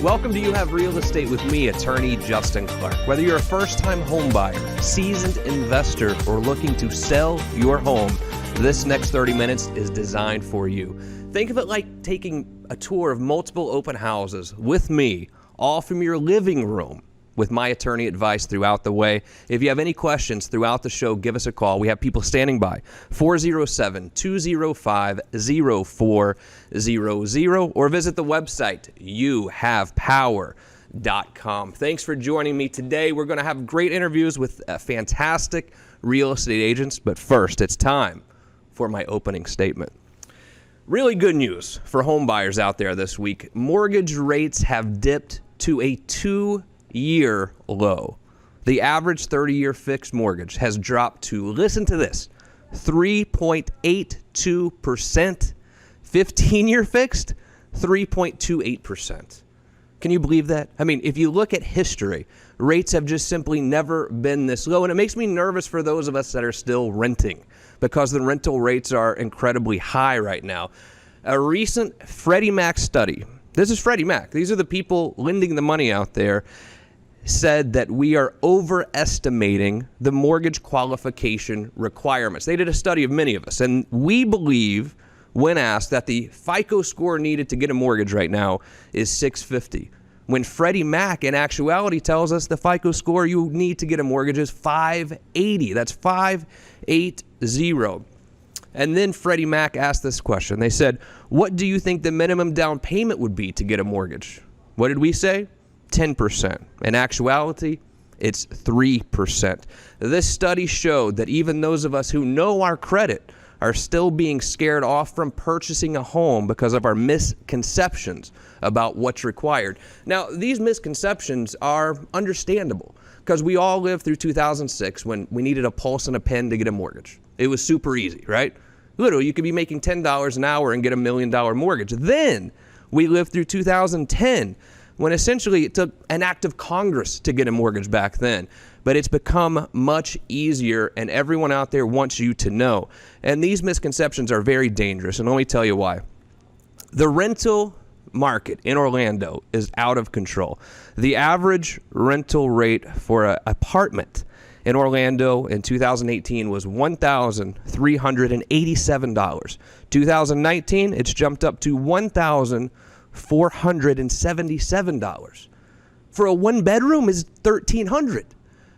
Welcome to You Have Real Estate with me, attorney Justin Clark. Whether you're a first-time home buyer, seasoned investor, or looking to sell your home, this next 30 minutes is designed for you. Think of it like taking a tour of multiple open houses with me, all from your living room, with my attorney advice throughout the way. If you have any questions throughout the show, give us a call. We have people standing by. 407-205-0400 or visit the website youhavepower.com. Thanks for joining me today. We're going to have great interviews with fantastic real estate agents, but first it's time for my opening statement. Really good news for home buyers out there this week. Mortgage rates have dipped to a 2-year low. The average 30-year fixed mortgage has dropped to, listen to this, 3.82%. 15-year fixed, 3.28%. Can you believe that? I mean, if you look at history, rates have just simply never been this low. And it makes me nervous for those of us that are still renting because the rental rates are incredibly high right now. A recent Freddie Mac study, this is Freddie Mac, these are the people lending the money out there, said that we are overestimating the mortgage qualification requirements. They did a study of many of us, and we believe, when asked, that the FICO score needed to get a mortgage right now is 650. When Freddie Mac, in actuality, tells us the FICO score you need to get a mortgage is 580. That's 580. And then Freddie Mac asked this question. They said, what do you think the minimum down payment would be to get a mortgage? What did we say? 10%. In actuality, it's 3%. This study showed that even those of us who know our credit are still being scared off from purchasing a home because of our misconceptions about what's required. Now, these misconceptions are understandable because we all lived through 2006 when we needed a pulse and a pen to get a mortgage. It was super easy, right? Literally, you could be making $10 an hour and get $1 million mortgage. Then we lived through 2010 when essentially it took an act of Congress to get a mortgage back then. But it's become much easier, and everyone out there wants you to know. And these misconceptions are very dangerous, and let me tell you why. The rental market in Orlando is out of control. The average rental rate for an apartment in Orlando in 2018 was $1,387. 2019, it's jumped up to $1,477. For a one-bedroom is $1,300.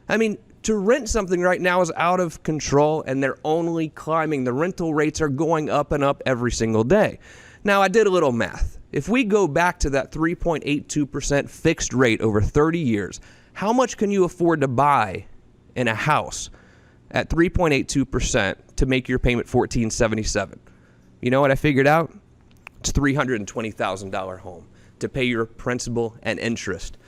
I mean, to rent something right now is out of control, and they're only climbing. The rental rates are going up and up every single day. Now, I did a little math. If we go back to that 3.82% fixed rate over 30 years, how much can you afford to buy in a house at 3.82% to make your payment $1,477? You know what I figured out? It's $320,000 home to pay your principal and interest.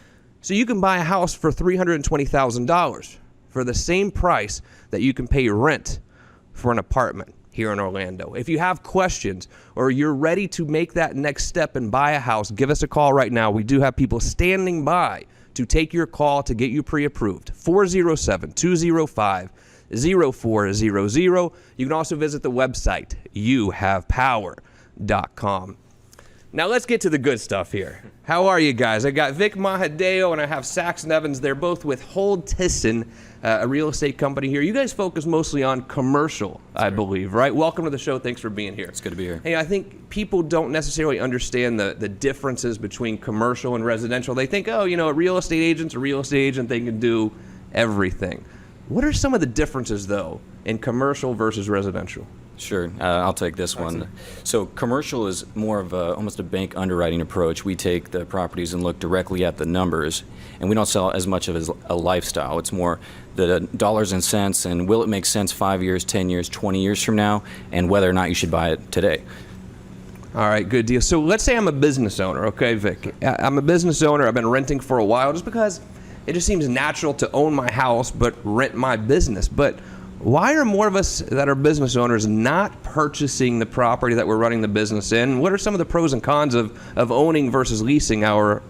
So you can buy a house for $320,000 for the same price that you can pay your rent for an apartment here in Orlando. If you have questions or you're ready to make that next step and buy a house, give us a call right now. We do have people standing by to take your call to get you pre-approved. 407-205-0400. You can also visit the website, youhavepower.com. Now let's get to the good stuff here. How are you guys? I got Vic Mahadeo and I have Saxon Evans. They're both with Hold Tisson, a real estate company here. You guys focus mostly on commercial, I believe, right? Welcome to the show. Thanks for being here. It's good to be here. Hey, I think people don't necessarily understand the differences between commercial and residential. They think, oh, you know, a real estate agent's a real estate agent. They can do everything. What are some of the differences, though, in commercial versus residential? Sure, I'll take this one. So commercial is more of almost a bank underwriting approach. We take the properties and look directly at the numbers, and we don't sell as much of it as a lifestyle. It's more the dollars and cents, and will it make sense 5 years, 10 years, 20 years from now, and whether or not you should buy it today. All right, good deal. So let's say I'm a business owner, okay, Vic? I'm a business owner. I've been renting for a while just because it just seems natural to own my house but rent my business. But why are more of us that are business owners not purchasing the property that we're running the business in? What are some of the pros and cons of owning versus leasing our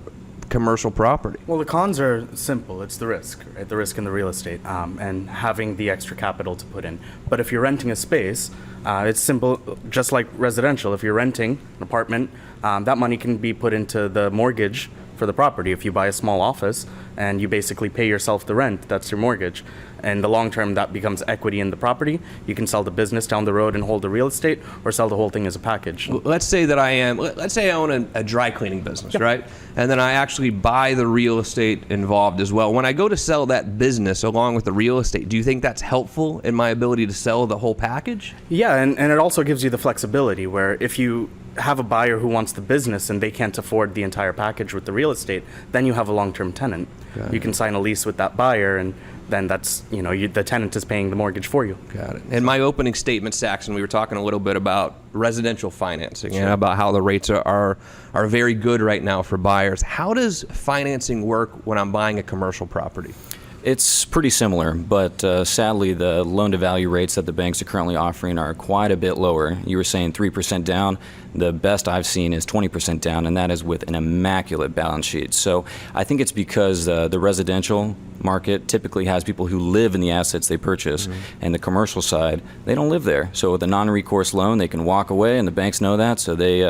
commercial property? Well, the cons are simple. It's the risk, right? The risk in the real estate and having the extra capital to put in. But if you're renting a space, it's simple, just like residential. If you're renting an apartment, that money can be put into the mortgage for the property. If you buy a small office and you basically pay yourself the rent, that's your mortgage. And the long term, that becomes equity in the property. You can sell the business down the road and hold the real estate, or sell the whole thing as a package. Let's say I own a dry cleaning business, right? And then I actually buy the real estate involved as well. When I go to sell that business along with the real estate, do you think that's helpful in my ability to sell the whole package? Yeah, and it also gives you the flexibility where if you have a buyer who wants the business and they can't afford the entire package with the real estate, then you have a long-term tenant. You can sign a lease with that buyer, and then that's, the tenant is paying the mortgage for you. Got it. In my opening statement, Saxon, we were talking a little bit about residential financing and about how the rates are very good right now for buyers. How does financing work when I'm buying a commercial property? It's pretty similar, but sadly, the loan-to-value rates that the banks are currently offering are quite a bit lower. You were saying 3% down. The best I've seen is 20% down, and that is with an immaculate balance sheet. So I think it's because the residential market typically has people who live in the assets they purchase, and the commercial side, they don't live there. So with a non-recourse loan, they can walk away, and the banks know that, so they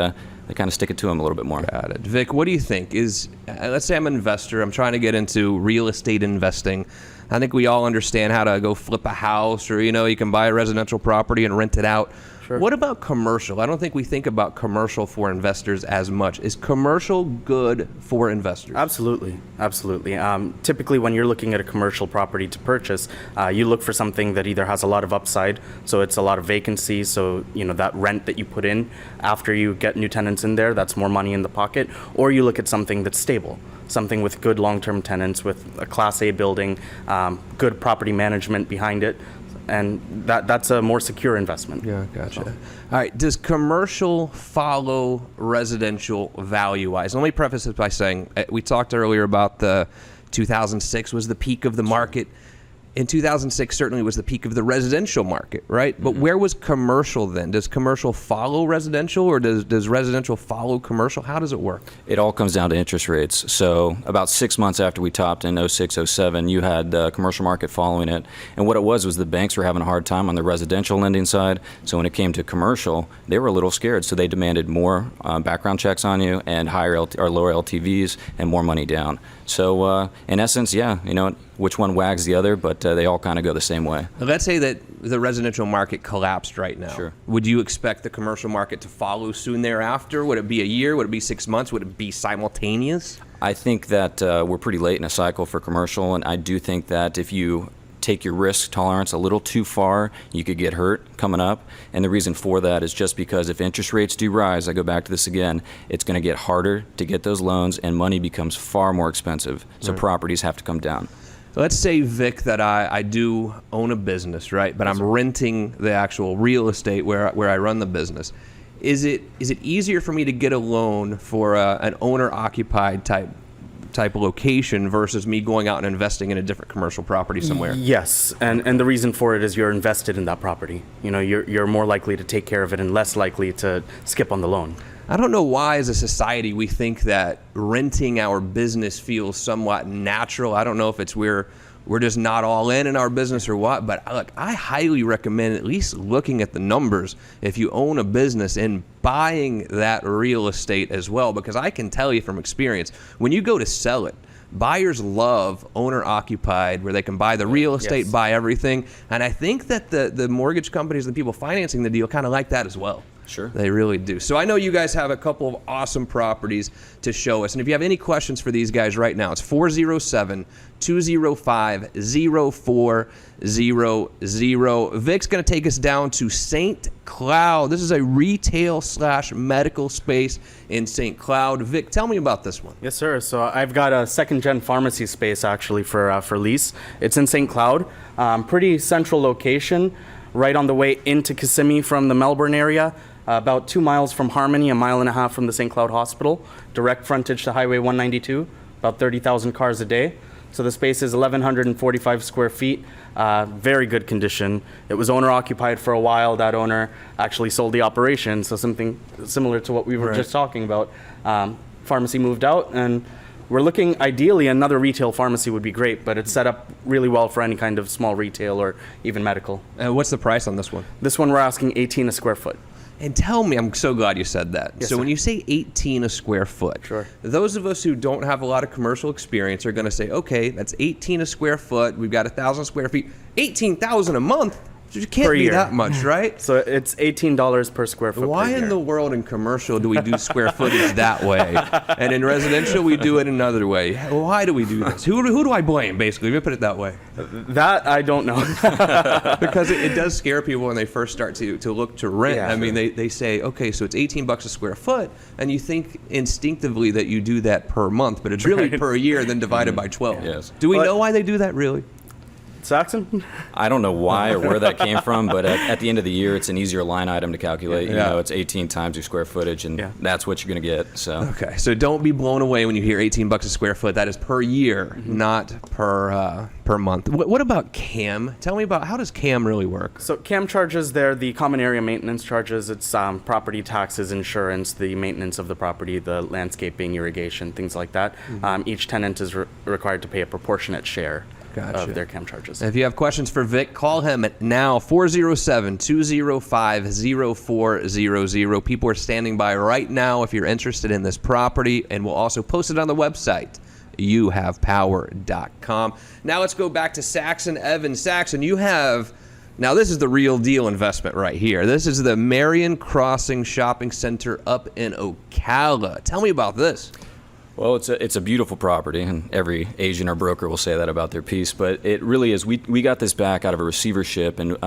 kind of stick it to them a little bit more. Got it. Vic, what do you think? Let's say I'm an investor. I'm trying to get into real estate investing. I think we all understand how to go flip a house, or, you can buy a residential property and rent it out. Sure. What about commercial? I don't think we think about commercial for investors as much. Is commercial good for investors? Absolutely. Typically, when you're looking at a commercial property to purchase, you look for something that either has a lot of upside, so it's a lot of vacancy, so that rent that you put in after you get new tenants in there, that's more money in the pocket, or you look at something that's stable. Something with good long-term tenants, with a Class A building, good property management behind it, and that's a more secure investment. Yeah, gotcha. All right, does commercial follow residential value-wise? Let me preface this by saying, we talked earlier about the 2006 was the peak of the market. In 2006, certainly was the peak of the residential market, right? But where was commercial then? Does commercial follow residential, or does residential follow commercial? How does it work? It all comes down to interest rates. So about 6 months after we topped in 06, 07, you had the commercial market following it. And what it was the banks were having a hard time on the residential lending side. So when it came to commercial, they were a little scared. So they demanded more background checks on you, and higher or lower LTVs, and more money down. So in essence, which one wags the other, but they all kind of go the same way. Let's say that the residential market collapsed right now. Sure. Would you expect the commercial market to follow soon thereafter? Would it be a year? Would it be 6 months? Would it be simultaneous? I think that we're pretty late in a cycle for commercial, and I do think that if you take your risk tolerance a little too far, you could get hurt coming up. And the reason for that is just because if interest rates do rise, I go back to this again, it's going to get harder to get those loans, and money becomes far more expensive. So properties have to come down. Let's say, Vic, that I do own a business, right? But I'm renting the actual real estate where I run the business. Is it easier for me to get a loan for an owner-occupied type location versus me going out and investing in a different commercial property somewhere? Yes, and the reason for it is you're invested in that property. You're more likely to take care of it and less likely to skip on the loan. I don't know why, as a society, we think that renting our business feels somewhat natural. I don't know if it's we're just not all in our business or what, but look, I highly recommend at least looking at the numbers if you own a business and buying that real estate as well, because I can tell you from experience, when you go to sell it, buyers love owner-occupied, where they can buy the real estate, buy everything, and I think that the mortgage companies and the people financing the deal kind of like that as well. Sure. They really do. So I know you guys have a couple of awesome properties to show us. And if you have any questions for these guys right now, it's 407-205-0400. Vic's going to take us down to St. Cloud. This is a retail/medical space in St. Cloud. Vic, tell me about this one. Yes, sir. So I've got a second-gen pharmacy space actually for lease. It's in St. Cloud. Pretty central location, right on the way into Kissimmee from the Melbourne area. About 2 miles from Harmony, 1.5 miles from the St. Cloud Hospital. Direct frontage to Highway 192, about 30,000 cars a day. So the space is 1,145 square feet, very good condition. It was owner-occupied for a while. That owner actually sold the operation, so something similar to what we were just talking about. Pharmacy moved out, and we're looking, ideally, another retail pharmacy would be great, but it's set up really well for any kind of small retail or even medical. What's the price on this one? This one we're asking $18 a square foot. And tell me, I'm so glad you said that. Yes, so sir. when you say 18 a square foot, Sure. those of us who don't have a lot of commercial experience are going to say, okay, that's 18 a square foot. We've got 1,000 square feet. 18,000 a month? It can't Per be year. that much, right? So it's $18 per square foot. Why per in year. the world in commercial do we do square footage that way? And in residential, we do it another way. Why do we do this? Who do I blame, basically? Let me put it that way. That I don't know. Because it does scare people when they first start to look to rent. Yeah. I mean, they say, okay, so it's $18 a square foot, and you think instinctively that you do that per month, but it's really per year, then divided by 12. Yes. Do we But- know why they do that, really? Saxon? I don't know why or where that came from, but at the end of the year, it's an easier line item to calculate. You Yeah. know, it's 18 times your square footage, and Yeah. that's what you're going to get. So. Okay, so don't be blown away when you hear $18 a square foot. That is per year, not per month. What about CAM? Tell me about, how does CAM really work? So CAM charges, they're the common area maintenance charges. It's property taxes, insurance, the maintenance of the property, the landscaping, irrigation, things like that. Each tenant is required to pay a proportionate share Gotcha. of their CAM charges. If you have questions for Vic, call him at now, 407-205-0400. People are standing by right now if you're interested in this property, and we'll also post it on the website, youhavepower.com. Now let's go back to Saxon Evans. Saxon, you have, now this is the real deal investment right here. This is the Marryin Crossing Shopping Center up in Ocala. Tell me about this. Well, it's a beautiful property, and every agent or broker will say that about their piece, but it really is. We got this back out of a receivership, and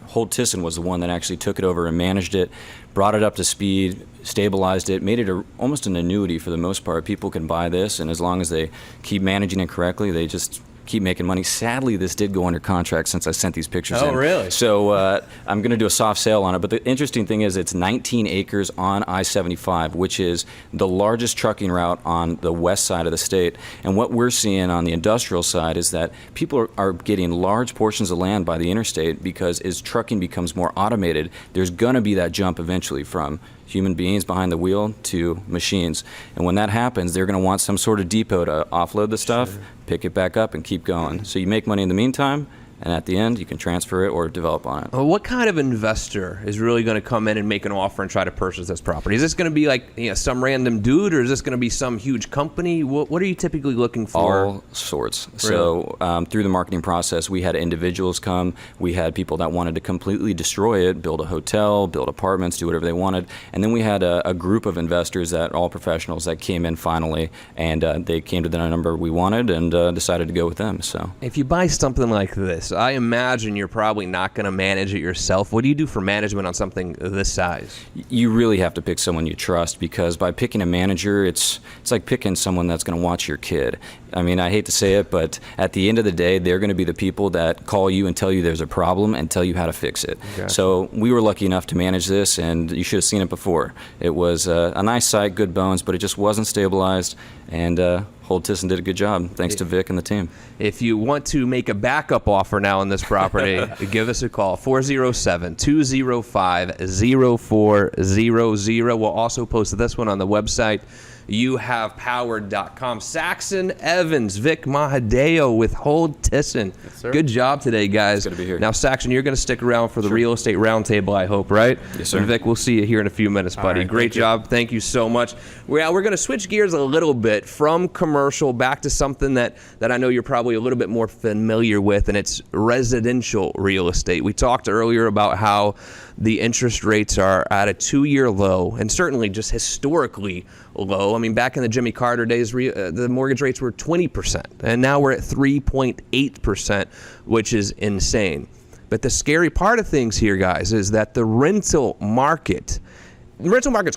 Holt Tisson was the one that actually took it over and managed it, brought it up to speed, stabilized it, made it almost an annuity for the most part. People can buy this, and as long as they keep managing it correctly, they just keep making money. Sadly, this did go under contract since I sent these pictures in. Oh, really? So I'm going to do a soft sale on it. But the interesting thing is it's 19 acres on I-75, which is the largest trucking route on the west side of the state. And what we're seeing on the industrial side is that people are getting large portions of land by the interstate because as trucking becomes more automated, there's going to be that jump eventually from human beings behind the wheel to machines. And when that happens, they're going to want some sort of depot to offload the stuff, pick it back up, and keep going. So you make money in the meantime, and at the end, you can transfer it or develop on it. Well, what kind of investor is really going to come in and make an offer and try to purchase this property? Is this going to be like some random dude, or is this going to be some huge company? What are you typically looking for? All sorts. So through the marketing process, we had individuals come. We had people that wanted to completely destroy it, build a hotel, build apartments, do whatever they wanted. And then we had a group of investors, that all professionals, that came in finally, and they came to the number we wanted and decided to go with them. So If you buy something like this, I imagine you're probably not going to manage it yourself. What do you do for management on something this size? you really have to pick someone you trust, because by picking a manager, it's like picking someone that's going to watch your kid. I mean, I hate to say it, but at the end of the day, they're going to be the people that call you and tell you there's a problem and tell you how to fix it. Gotcha. So we were lucky enough to manage this, and you should have seen it before. It was a nice site, good bones, but it just wasn't stabilized, and Holt Tisson did a good job, thanks to Vic and the team. If you want to make a backup offer now on this property, give us a call, 407-205-0400. We'll also post this one on the website, youhavepower.com. Saxon Evans, Vic Mahadeo with Holt Tisson. Yes, sir. Good job today, guys. It's good to be here. Now, Saxon, you're going to stick around for the real estate roundtable, I hope, right? Yes, sir. And Vic, we'll see you here in a few minutes, buddy. right, Great thank you. job. Thank you so much. We're going to switch gears a little bit from commercial back to something that I know you're probably a little bit more familiar with, and it's residential real estate. We talked earlier about how the interest rates are at a 2-year low, and certainly just historically low. I mean, back in the Jimmy Carter days, the mortgage rates were 20%, and now we're at 3.8%, which is insane. But the scary part of things here, guys, is that the rental market's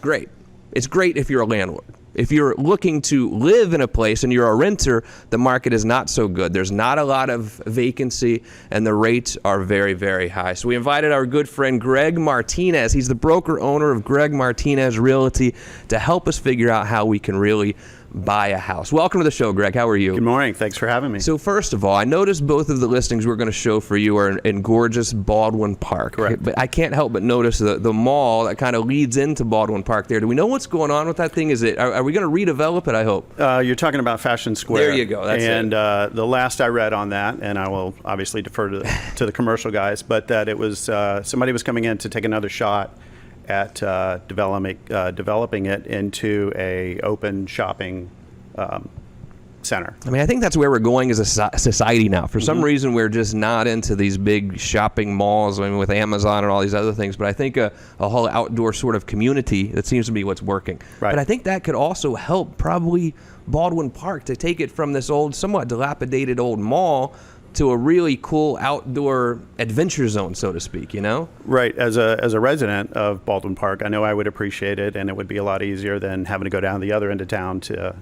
great. It's great if you're a landlord. If you're looking to live in a place and you're a renter, the market is not so good. There's not a lot of vacancy, and the rates are very, very high. So we invited our good friend Greg Martinez. He's the broker owner of Greg Martinez Realty to help us figure out how we can really buy a house. Welcome to the show, Greg. How are you? Good morning. Thanks for having me. So first of all, I noticed both of the listings we're going to show for you are in gorgeous Baldwin Park. Correct. But I can't help but notice the mall that kind of leads into Baldwin Park there. Do we know what's going on with that thing? Are we going to redevelop it, I hope? You're talking about Fashion Square. There you go. That's and it. The last I read on that, and I will obviously defer to the commercial guys, but that it was somebody was coming in to take another shot at developing it into a open shopping center. I mean, I think that's where we're going as a society now. For some reason, we're just not into these big shopping malls, I mean, with Amazon and all these other things. But I think a whole outdoor sort of community, that seems to be what's working. Right. But I think that could also help probably Baldwin Park to take it from this old, somewhat dilapidated old mall to a really cool outdoor adventure zone, so to speak, you know? Right. As a resident of Baldwin Park, I know I would appreciate it, and it would be a lot easier than having to go down the other end of town to,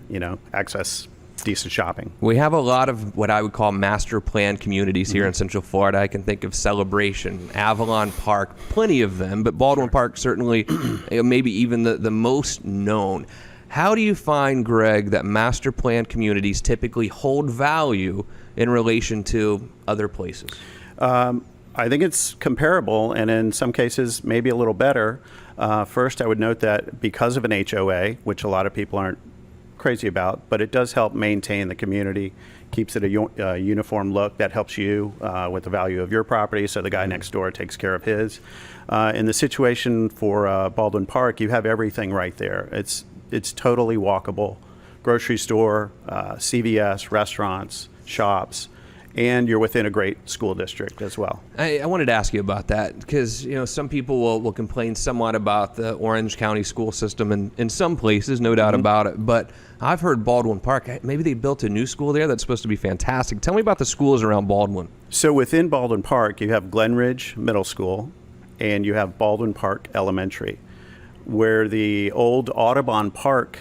access decent shopping. We have a lot of what I would call master plan communities here in Central Florida. I can think of Celebration, Avalon Park, plenty of them, but Baldwin Park certainly maybe even the most known. How do you find, Greg, that master plan communities typically hold value in relation to other places? I think it's comparable, and in some cases maybe a little better. First, I would note that because of an HOA, which a lot of people aren't crazy about, but it does help maintain the community, keeps it a uniform look. That helps you with the value of your property, so the guy next door takes care of his. In the situation for Baldwin Park, you have everything right there. It's totally walkable. Grocery store, CVS, restaurants, shops, and you're within a great school district as well. I wanted to ask you about that because, some people will complain somewhat about the Orange County school system in some places, no doubt about it. But I've heard Baldwin Park, maybe they built a new school there that's supposed to be fantastic. Tell me about the schools around Baldwin. So within Baldwin Park, you have Glen Ridge Middle School and you have Baldwin Park Elementary, where the old Audubon Park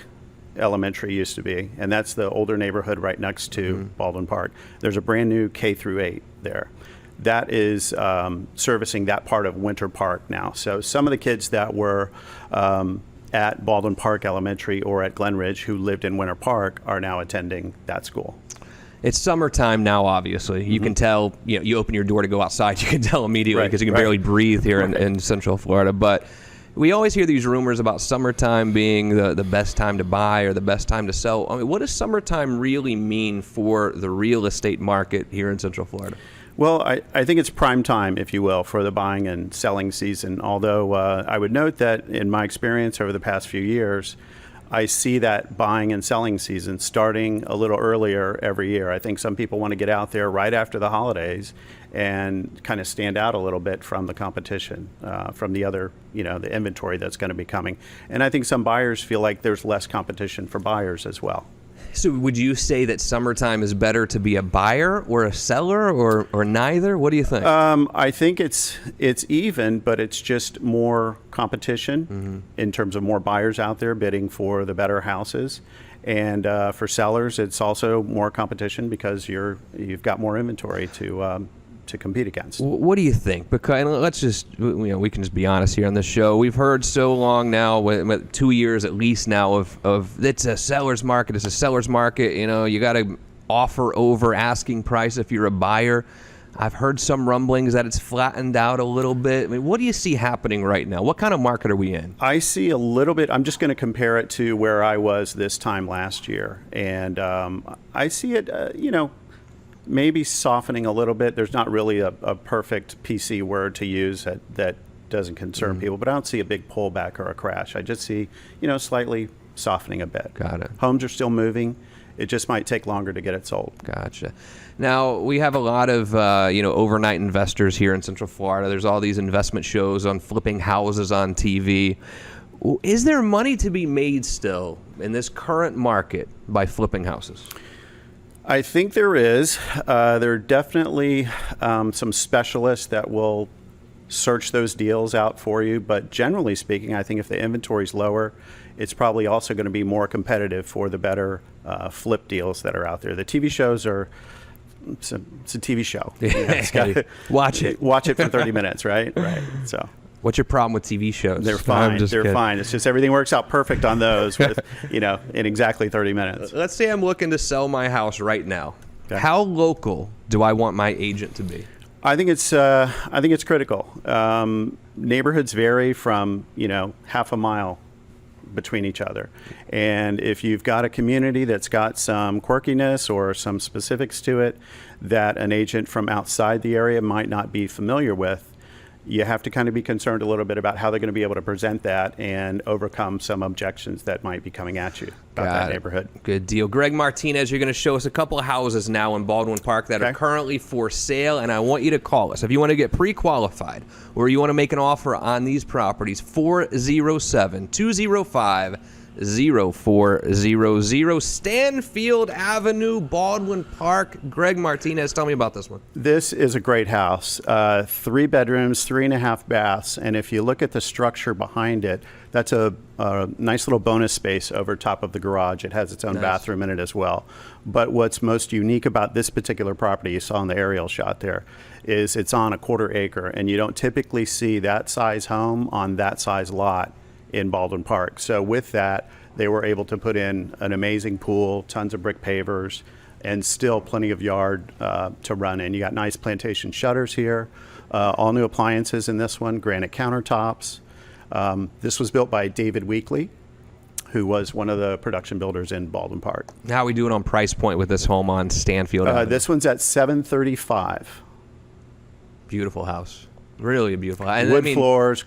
Elementary used to be, and that's the older neighborhood right next to Baldwin Park. There's a brand new K through 8 there. That is servicing that part of Winter Park now. So some of the kids that were at Baldwin Park Elementary or at Glen Ridge who lived in Winter Park are now attending that school. It's summertime now, obviously. You can tell, you open your door to go outside, you can tell immediately because you can barely breathe here in Central Florida. But we always hear these rumors about summertime being the best time to buy or the best time to sell. I mean, what does summertime really mean for the real estate market here in Central Florida? Well, I think it's prime time, if you will, for the buying and selling season. Although I would note that in my experience over the past few years, I see that buying and selling season starting a little earlier every year. I think some people want to get out there right after the holidays and kind of stand out a little bit from the competition, from the other, the inventory that's going to be coming. And I think some buyers feel like there's less competition for buyers as well. So would you say that summertime is better to be a buyer or a seller or neither? What do you think? I think it's even, but it's just more competition in terms of more buyers out there bidding for the better houses. And for sellers, it's also more competition because you've got more inventory to compete against. What do you think? Because and let's just, we can just be honest here on this show. We've heard so long now, with 2 years at least now, of it's a seller's market. It's a seller's market. You got to offer over asking price if you're a buyer. I've heard some rumblings that it's flattened out a little bit. I mean, what do you see happening right now? What kind of market are we in? I see a little bit. I'm just going to compare it to where I was this time last year. And I see it, maybe softening a little bit. There's not really a perfect PC word to use that doesn't concern people, but I don't see a big pullback or a crash. I just see, slightly softening a bit. Got it. Homes are still moving. It just might take longer to get it sold. Gotcha. Now, we have a lot of, overnight investors here in Central Florida. There's all these investment shows on flipping houses on TV. Is there money to be made still in this current market by flipping houses? I think there is. There are definitely some specialists that will search those deals out for you. But generally speaking, I think if the inventory is lower, it's probably also going to be more competitive for the better flip deals that are out there. The TV shows it's a TV show. Watch it. Watch it for 30 minutes, right? Right. So. What's your problem with TV shows? They're fine. They're kidding. Fine. It's just everything works out perfect on those with, in exactly 30 minutes. Let's say I'm looking to sell my house right now. Okay. How local do I want my agent to be? I think it's critical. Neighborhoods vary from, half a mile between each other. And if you've got a community that's got some quirkiness or some specifics to it that an agent from outside the area might not be familiar with, you have to kind of be concerned a little bit about how they're going to be able to present that and overcome some objections that might be coming at you about that neighborhood. Good deal. Greg Martinez, you're going to show us a couple of houses now in Baldwin Park that are currently for sale, and I want you to call us. If you want to get pre-qualified or you want to make an offer on these properties, 407-205-0400, Stanfield Avenue, Baldwin Park. Greg Martinez, tell me about this one. This is a great house. 3 bedrooms, 3.5 baths, and if you look at the structure behind it, that's a nice little bonus space over top of the garage. It has its own bathroom in it as well. But what's most unique about this particular property, you saw in the aerial shot there, is it's on a 1/4 acre, and you don't typically see that size home on that size lot in Baldwin Park. So with that, they were able to put in an amazing pool, tons of brick pavers, and still plenty of yard to run in. You got nice plantation shutters here, all new appliances in this one, granite countertops. This was built by David Weekley, who was one of the production builders in Baldwin Park. How are we doing on price point with this home on Stanfield Avenue? This one's at $735. Beautiful house. Really a beautiful house. Wood floors,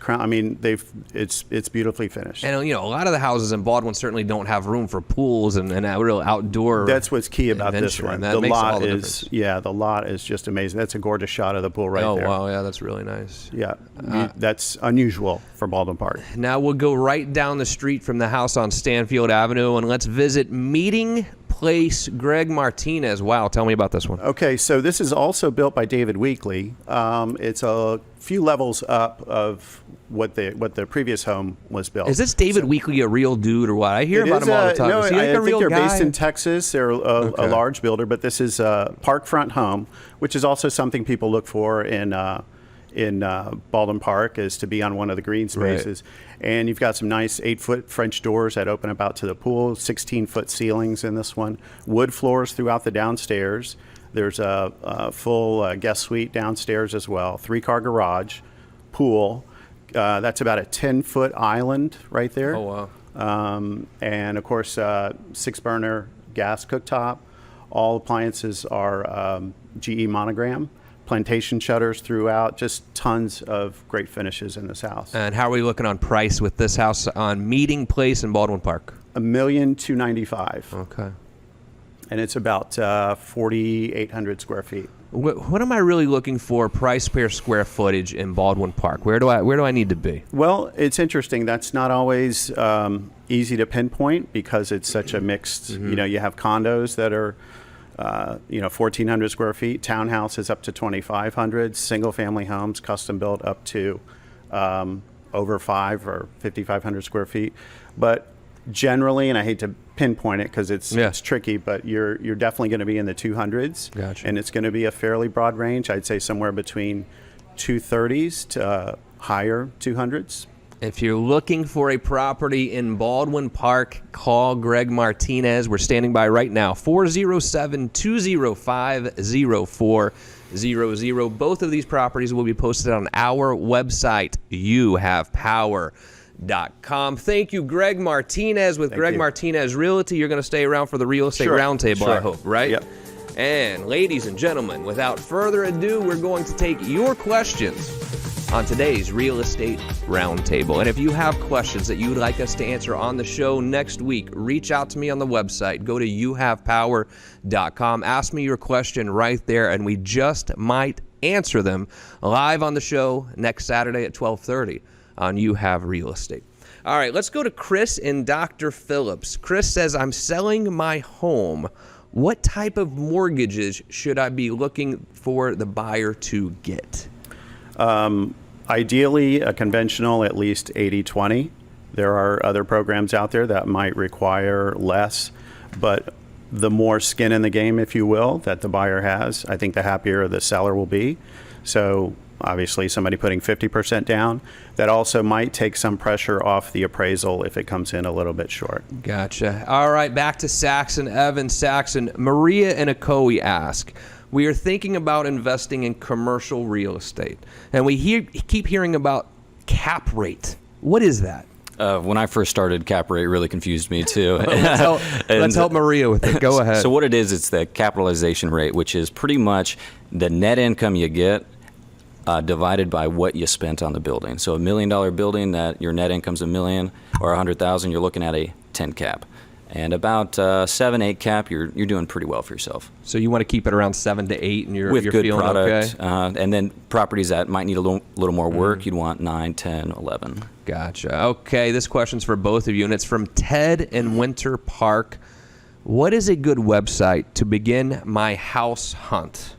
it's beautifully finished. And a lot of the houses in Baldwin certainly don't have room for pools and a real outdoor. That's what's key about this one. The lot the lot is just amazing. That's a gorgeous shot of the pool right there. Oh wow, yeah, that's really nice. Yeah, that's unusual for Baldwin Park. Now we'll go right down the street from the house on Stanfield Avenue and let's visit Meeting Place. Greg Martinez. Wow, tell me about this one. Okay, so this is also built by David Weekley. It's a few levels up of what the previous home was built. Is this David Weekley a real dude or what? I hear about him all the time. No, is he like I a real think they're guy? based in Texas. They're a large builder, but this is a parkfront home, which is also something people look for in Baldwin Park, is to be on one of the green spaces. Right. And you've got some nice 8-foot French doors that open up out to the pool, 16-foot ceilings in this one, wood floors throughout the downstairs. There's a full guest suite downstairs as well, 3-car garage, pool. That's about a 10-foot island right there. Oh, wow. And, of course, 6-burner gas cooktop. All appliances are GE monogram. Plantation shutters throughout, just tons of great finishes in this house. And how are we looking on price with this house on Meeting Place in Baldwin Park? $1,295,000. Okay. And it's about 4,800 square feet. What am I really looking for price per square footage in Baldwin Park? Where do I need to be? Well, it's interesting. That's not always easy to pinpoint because it's such a mixed, you have condos that are 1,400 square feet, townhouses up to 2,500, single family homes, custom built up to over 5 or 5,500 square feet. But generally, and I hate to pinpoint it because it's tricky, but you're definitely going to be in the 200s. Gotcha. And it's going to be a fairly broad range. I'd say somewhere between 230s to higher 200s. If you're looking for a property in Baldwin Park, call Greg Martinez. We're standing by right now, 407-205-0400. Both of these properties will be posted on our website, youhavepower.com. Thank you, Greg Martinez with Greg Martinez Realty. You're going to stay around for the real estate roundtable, I hope, right? Yep. And ladies and gentlemen, without further ado, we're going to take your questions on today's Real Estate Roundtable. And if you have questions that you would like us to answer on the show next week, reach out to me on the website. Go to youhavepower.com. Ask me your question right there, and we just might answer them live on the show next Saturday at 12:30 on You Have Real Estate. All right, let's go to Chris in Dr. Phillips. Chris says, I'm selling my home. What type of mortgages should I be looking for the buyer to get? Ideally, a conventional, at least 80-20. There are other programs out there that might require less, but the more skin in the game, if you will, that the buyer has, I think the happier the seller will be. So obviously somebody putting 50% down, that also might take some pressure off the appraisal if it comes in a little bit short. Gotcha. All right, back to Saxon Evans. Saxon, Maria and Akoi ask, we are thinking about investing in commercial real estate, and we keep hearing about cap rate. What is that? When I first started, cap rate really confused me too. Let's help Maria with it. Go ahead. So what it is, it's the capitalization rate, which is pretty much the net income you get divided by what you spent on the building. So $1 million building that your net income's $1 million or $100,000, you're looking at a 10 cap. And about 7, 8 cap, you're doing pretty well for yourself. So you want to keep it around 7 to 8, and you're With good feeling product, okay? and then properties that might need a little more work, you'd want 9, 10, 11. Gotcha. Okay, this question's for both of you, and it's from Ted in Winter Park. What is a good website to begin my house hunt?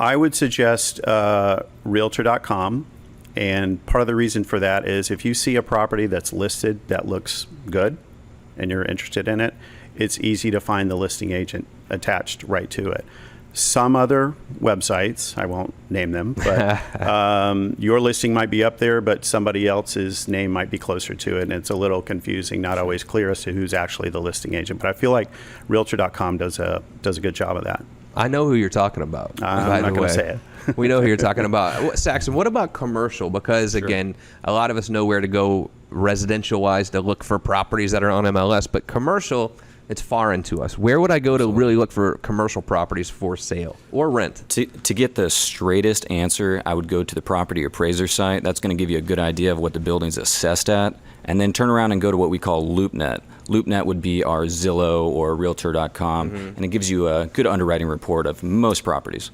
I would suggest Realtor.com, and part of the reason for that is if you see a property that's listed that looks good and you're interested in it, it's easy to find the listing agent attached right to it. Some other websites, I won't name them, but your listing might be up there, but somebody else's name might be closer to it, and it's a little confusing, not always clear as to who's actually the listing agent. But I feel like Realtor.com does a good job of that. I know who you're talking about. I'm not going to say it. We know who you're talking about. Saxon, what about commercial? Because, again, a lot of us know where to go residential-wise to look for properties that are on MLS, but commercial, it's foreign to us. Where would I go to really look for commercial properties for sale or rent? To get the straightest answer, I would go to the property appraiser site. That's going to give you a good idea of what the building's assessed at. And then turn around and go to what we call LoopNet. LoopNet would be our Zillow or Realtor.com, and it gives you a good underwriting report of most properties.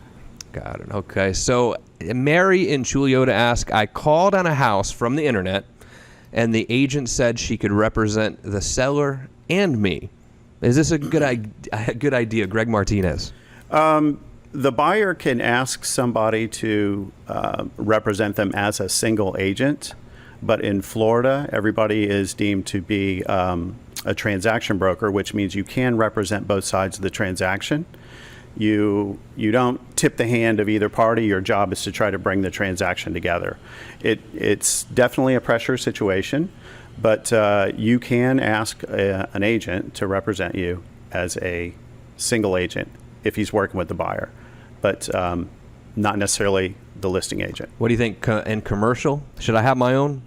Got it. Okay. So Mary in Chuliota asked, I called on a house from the internet, and the agent said she could represent the seller and me. Is this a good idea, Greg Martinez? The buyer can ask somebody to represent them as a single agent, but in Florida, everybody is deemed to be a transaction broker, which means you can represent both sides of the transaction. You don't tip the hand of either party. Your job is to try to bring the transaction together. It's definitely a pressure situation, but you can ask an agent to represent you as a single agent if he's working with the buyer, but not necessarily the listing agent. What do you think in commercial? Should I have my own?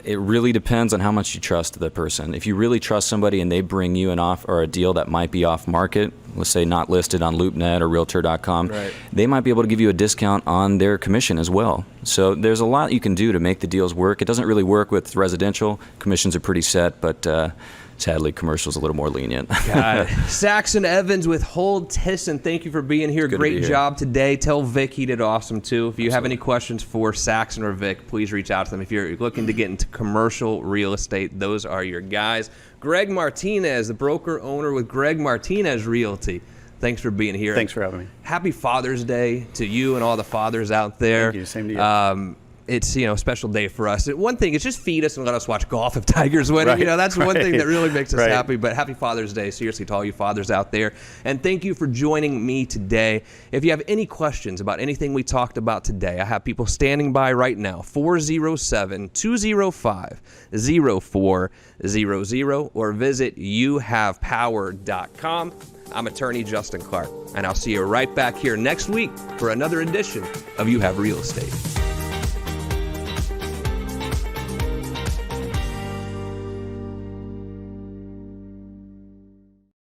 It really depends on how much you trust the person. If you really trust somebody and they bring you an off or a deal that might be off market, let's say not listed on LoopNet or Realtor.com, right, they might be able to give you a discount on their commission as well. So there's a lot you can do to make the deals work. It doesn't really work with residential. Commissions are pretty set, but sadly, commercial's a little more lenient. Got it. Saxon Evans with Hold Tisson, thank you for being here. Good Great job today. Tell Vic he did awesome too. If you have any questions for Saxon or Vic, please reach out to them. If you're looking to get into commercial real estate, those are your guys. Greg Martinez, the broker owner with Greg Martinez Realty. Thanks for being here. Thanks for having me. Happy Father's Day to you and all the fathers out there. Thank you. Same to you. It's, a special day for us. One thing is just feed us and let us watch golf if Tigers win. Right, That's one thing that really makes us right. happy. But happy Father's Day, seriously, to all you fathers out there. And thank you for joining me today. If you have any questions about anything we talked about today, I have people standing by right now, 407-205-0400, or visit youhavepower.com. I'm attorney Justin Clark, and I'll see you right back here next week for another edition of You Have Real Estate.